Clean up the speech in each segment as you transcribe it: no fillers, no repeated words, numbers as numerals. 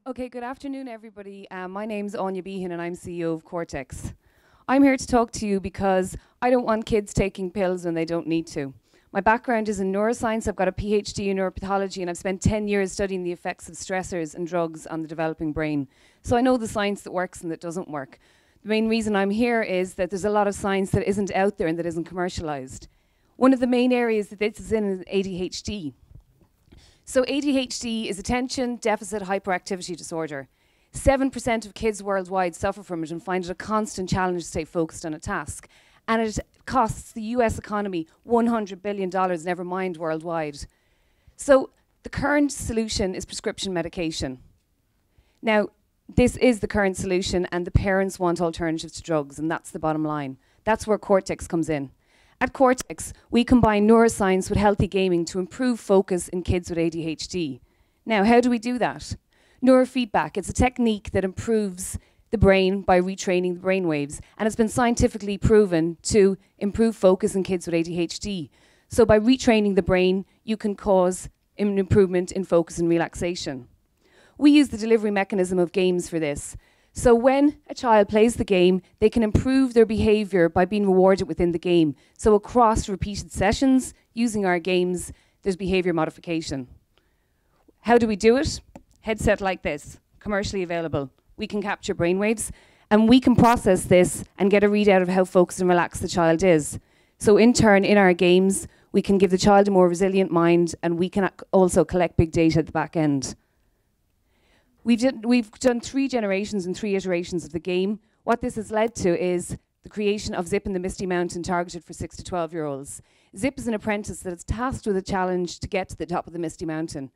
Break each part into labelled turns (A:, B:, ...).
A: Okay, good afternoon, everybody. My name's Áine Behan, and I'm CEO of Cortex. I'm here to talk to you because I don't want kids taking pills when they don't need to. My background is in neuroscience. I've got a PhD in neuropathology, and I've spent 10 years studying the effects of stressors and drugs on the developing brain. So I know the science that works and that doesn't work. The main reason I'm here is that there's a lot of science that isn't out there and that isn't commercialized. One of the main areas that this is in is ADHD. So ADHD is attention deficit hyperactivity disorder. 7% of kids worldwide suffer from it and find it a constant challenge to stay focused on a task. And it costs the US economy $100 billion, never mind worldwide. So the current solution is prescription medication. Now, this is the current solution, and the parents want alternatives to drugs, and that's the bottom line. That's where Cortex comes in. At Cortex, we combine neuroscience with healthy gaming to improve focus in kids with ADHD. Now, how do we do that? Neurofeedback, it's a technique that improves the brain by retraining the brain waves, and it's been scientifically proven to improve focus in kids with ADHD. So by retraining the brain, you can cause an improvement in focus and relaxation. We use the delivery mechanism of games for this. So when a child plays the game, they can improve their behavior by being rewarded within the game. So across repeated sessions, using our games, there's behavior modification. How do we do it? Headset like this, commercially available. We can capture brainwaves, and we can process this and get a readout of how focused and relaxed the child is. So in turn, in our games, we can give the child a more resilient mind, and we can also collect big data at the back end. We've done 3 generations and 3 iterations of the game. What this has led to is the creation of Zip in the Misty Mountain, targeted for 6 to 12-year-olds. Zip is an apprentice that is tasked with a challenge to get to the top of the Misty Mountain.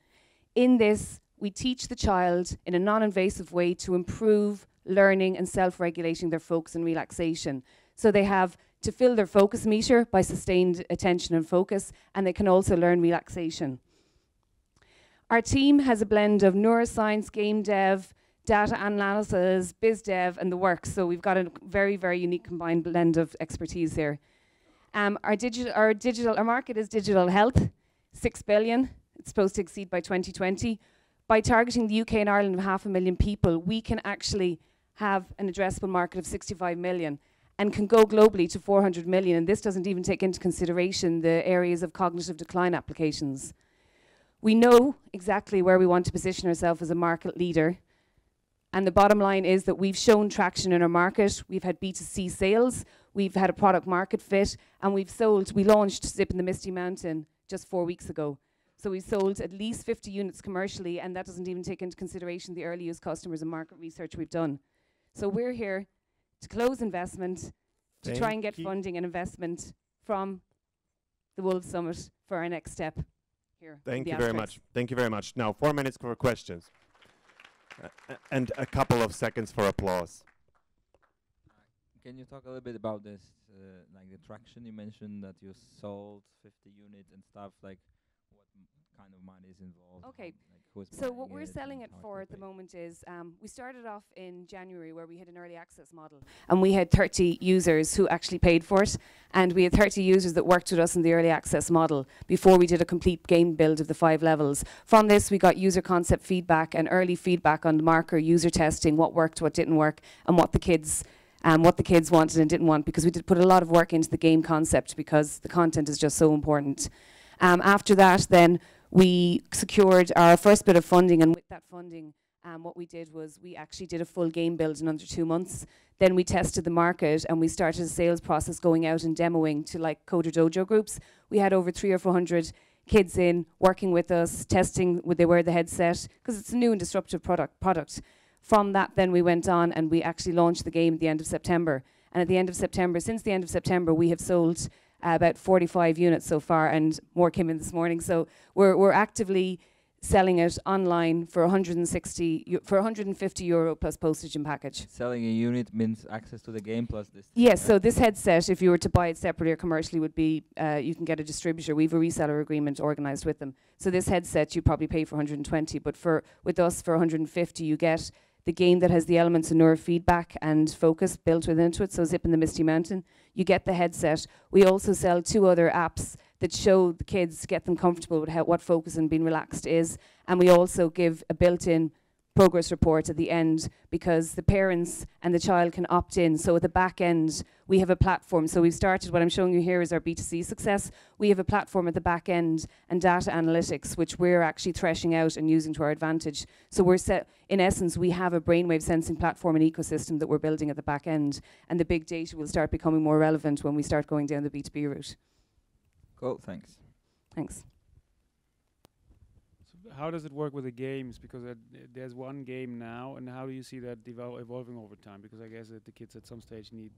A: In this, we teach the child in a non-invasive way to improve learning and self-regulating their focus and relaxation. So they have to fill their focus meter by sustained attention and focus, and they can also learn relaxation. Our team has a blend of neuroscience, game dev, data analysis, biz dev, and the works. So we've got a very, very unique combined blend of expertise here. Our market is digital health, 6 billion. It's supposed to exceed by 2020. By targeting the UK and Ireland of 500,000 people, we can actually have an addressable market of 65 million and can go globally to 400 million. And this doesn't even take into consideration the areas of cognitive decline applications. We know exactly where we want to position ourselves as a market leader. And the bottom line is that we've shown traction in our market. We've had B2C sales, we've had a product market fit, and we launched Zip in the Misty Mountain just 4 weeks ago. So we sold at least 50 units commercially, and that doesn't even take into consideration the early use customers and market research we've done. So we're here to close investment, to try and get funding and investment from the Wolves Summit for our next step. Here.
B: Thank you very much. Thank you very much. Now, 4 minutes for questions. And a couple of seconds for applause.
C: Can you talk a little bit about this, like the traction you mentioned that you sold 50 units and stuff, like what kind of money is involved?
A: Okay,
C: like
A: so what we're selling it for at the moment is, we started off in January where we had an early access model, and we had 30 users who actually paid for it, and we had 30 users that worked with us in the early access model before we did a complete game build of the 5 levels. From this, we got user concept feedback and early feedback on the marker user testing, what worked, what didn't work, and what the kids wanted and didn't want, because we did put a lot of work into the game concept because the content is just so important. After that, then we secured our first bit of funding, and with that funding, what we did was we actually did a full game build in under 2 months. Then we tested the market, and we started a sales process going out and demoing to like Coder Dojo groups. We had over 300 or 400 kids in working with us, testing would they wear the headset, because it's a new and disruptive product. From that, then we went on and we actually launched the game at the end of September. And at the end of September, since the end of September, we have sold about 45 units so far, and more came in this morning. So we're actively selling it online for 150 euro plus postage and package.
C: Selling a unit means access to the game plus this?
A: Yes, so this headset, if you were to buy it separately or commercially, would be, you can get a distributor. We have a reseller agreement organized with them. So this headset, you probably pay for 120, but with us for 150, you get the game that has the elements of neurofeedback and focus built within it, so Zip in the Misty Mountain. You get the headset. We also sell 2 other apps that show the kids, get them comfortable with what focus and being relaxed is. And we also give a built-in progress report at the end, because the parents and the child can opt in. So at the back end, we have a platform. So we've started, what I'm showing you here is our B2C success. We have a platform at the back end and data analytics, which we're actually threshing out and using to our advantage. So we're in essence, we have a brainwave sensing platform and ecosystem that we're building at the back end. And the big data will start becoming more relevant when we start going down the B2B route.
C: Cool, thanks.
A: Thanks.
D: How does it work with the games? Because there's one game now, and how do you see that evolving over time? Because I guess that the kids at some stage need...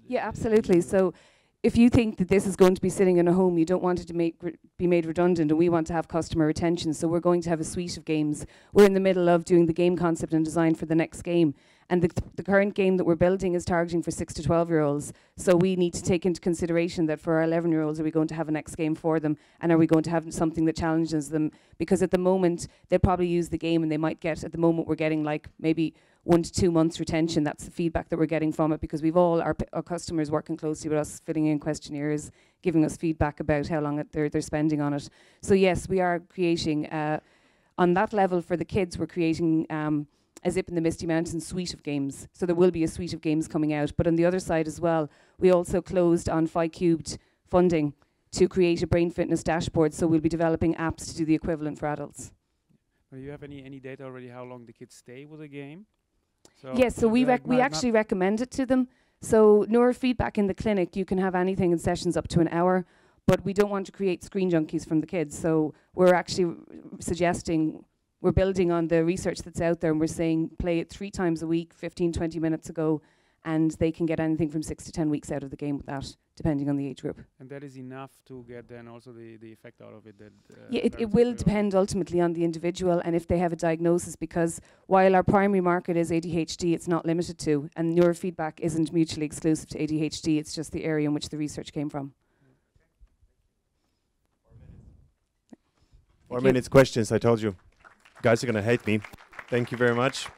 A: Yeah, absolutely. So if you think that this is going to be sitting in a home, you don't want it to be made redundant, and we want to have customer retention. So we're going to have a suite of games. We're in the middle of doing the game concept and design for the next game. And the current game that we're building is targeting for 6 to 12-year-olds. So we need to take into consideration that for our 11-year-olds, are we going to have a next game for them? And are we going to have something that challenges them? Because at the moment, they'll probably use the game and they might get, at the moment, we're getting like maybe 1 to 2 months retention. That's the feedback that we're getting from it, because we've all our customers working closely with us, filling in questionnaires, giving us feedback about how long they're spending on it. So yes, we are creating, on that level for the kids, we're creating a Zip in the Misty Mountains suite of games. So there will be a suite of games coming out. But on the other side as well, we also closed on Phi-Cubed funding to create a brain fitness dashboard. So we'll be developing apps to do the equivalent for adults.
D: Do you have any data already how long the kids stay with a game? So
A: yes, so we actually recommend it to them. So Neurofeedback in the clinic, you can have anything in sessions up to an hour, but we don't want to create screen junkies from the kids. So we're actually suggesting, we're building on the research that's out there, and we're saying play it 3 times a week, 15, 20 minutes ago, and they can get anything from 6 to 10 weeks out of the game with that, depending on the age group.
D: And that is enough to get then also the effect out of it? That
A: yeah, it will depend ultimately on the individual and if they have a diagnosis, because while our primary market is ADHD, it's not limited to, and neurofeedback isn't mutually exclusive to ADHD, it's just the area in which the research came from.
B: 4 minutes questions, I told you. You guys are going to hate me. Thank you very much.